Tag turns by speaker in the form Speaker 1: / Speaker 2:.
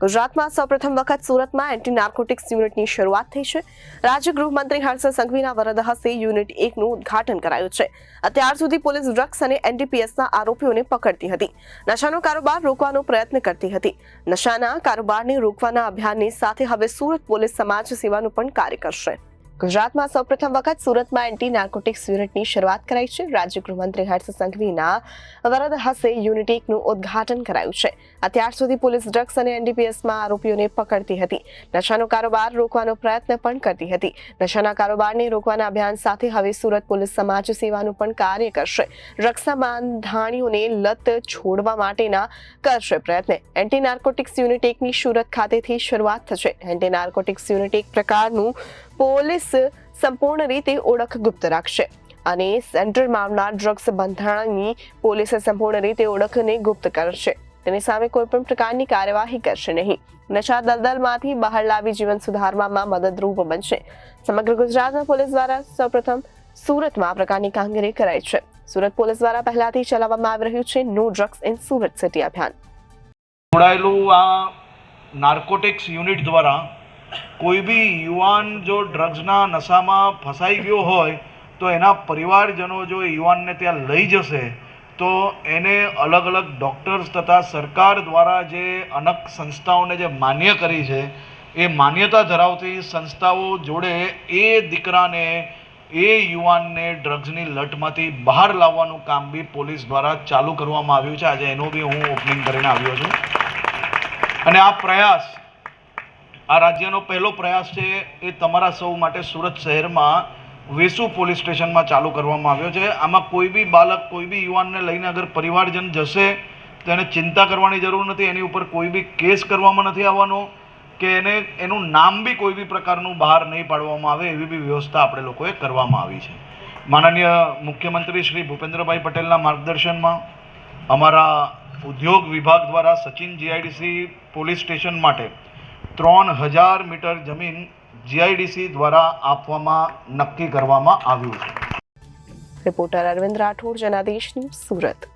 Speaker 1: ગુજરાતમાં સૌપ્રથમ વખત સુરતમાં એન્ટી નાર્કોટિક્સ યુનિટની શરૂઆત થઈ છે. રાજ્ય ગૃહમંત્રી હર્ષ સંઘવીના વરદ હસ્તે યુનિટ 1નું ઉદ્ઘાટન કરાયું છે. અત્યાર સુધી પોલીસ ડ્રગ્સ અને એનડીપીએસના આરોપીઓને પકડતી હતી, નશાનો કારોબાર રોકવાનો પ્રયત્ન કરતી હતી. નશાના કારોબારને રોકવાના અભિયાનની સાથે હવે સુરત પોલીસ સમાજ સેવાનું પણ કાર્ય કરશે. ગુજરાતમાં સૌપ્રથમ વખત સુરતમાં એન્ટી નાર્કોટિક્સ યુનિટની શરૂઆત કરાઈ છે. રાજ્ય ગૃહમંત્રી હર્ષ સંઘવીના વરદ હસ્તે યુનિટ 1નું ઉદ્ઘાટન કરાયું છે. અત્યાર સુધી પોલીસ ડ્રગ્સ અને એનડીપીએસમાં આરોપીઓને પકડતી હતી, નશાનો કારોબાર રોકવાનો પ્રયત્ન પણ કરતી હતી. નશાના કારોબારને રોકવાના અભિયાન સાથે હવે સુરત પોલીસ સમાજ સેવાનું પણ કાર્ય કરશે. ડ્રગ્સના બાંધાણીઓને લત છોડવા માટેના કરશે પ્રયત્ન. એન્ટી નાર્કોટિક્સ યુનિટ 1ની સુરત ખાતેથી શરૂઆત થશે. એન્ટી નાર્કોટિક્સ યુનિટ એક પ્રકારનું પોલીસ સંપૂર્ણ રીતે ઓળખ ગુપ્ત રાખશે અને સેન્ટરમાં આવનાર ડ્રગ્સ બંધારણની પોલીસ સંપૂર્ણ રીતે ઓળખને ગુપ્ત કરશે. તેની સામે કોઈ પણ પ્રકારની કાર્યવાહી કરશે નહીં. નશા દલદલમાંથી બહાર લાવી જીવન સુધારવામાં મદદરૂપ બનશે. સમગ્ર ગુજરાતમાં પોલીસ દ્વારા સૌપ્રથમ સુરતમાં આ પ્રકારની કામગીરી કરાઈ છે. સુરત પોલીસ દ્વારા પહેલાથી ચલાવવામાં આવી રહ્યું છે no drugs in Surat city અભિયાન.
Speaker 2: જોડાયેલું આ નાર્કોટિક્સ યુનિટ દ્વારા કોઈ બી યુવાન જો ડ્રગ્સના નશામાં ફસાઈ ગયો હોય તો એના પરિવારજનો જો યુવાનને ત્યાં લઈ જશે તો એને અલગ અલગ ડૉક્ટર્સ તથા સરકાર દ્વારા જે અનેક સંસ્થાઓને જે માન્ય કરી છે એ માન્યતા ધરાવતી સંસ્થાઓ જોડે એ દીકરાને એ યુવાનને ડ્રગ્સની લટમાંથી બહાર લાવવાનું કામ બી પોલીસ દ્વારા ચાલુ કરવામાં આવ્યું છે. આજે એનું બી હું ઓપનિંગ કરીને આવ્યો છું અને આ પ્રયાસ આ રાજ્યનો પહેલો પ્રયાસ છે એ તમારા સૌ માટે સુરત શહેરમાં વેસુ પોલીસ સ્ટેશનમાં ચાલુ કરવામાં આવ્યો છે. આમાં કોઈ બી બાળક કોઈ બી યુવાનને લઈને અગર પરિવારજન જશે તો એને ચિંતા કરવાની જરૂર નથી. એની ઉપર કોઈ બી કેસ કરવામાં નથી આવવાનો કે એનું નામ બી કોઈ બી પ્રકારનું બહાર નહીં પાડવામાં આવે એવી બી વ્યવસ્થા આપણે લોકોએ કરવામાં આવી છે. માનનીય મુખ્યમંત્રી શ્રી ભૂપેન્દ્રભાઈ પટેલના માર્ગદર્શનમાં અમારા ઉદ્યોગ વિભાગ દ્વારા સચિન જીઆઈડીસી પોલીસ સ્ટેશન માટે 3000 મીટર જમીન જીઆઈડીસી દ્વારા આપવામાં નક્કી કરવામાં આવ્યું છે.
Speaker 1: Reporter Arvind Rathod, Janadesh news, Surat.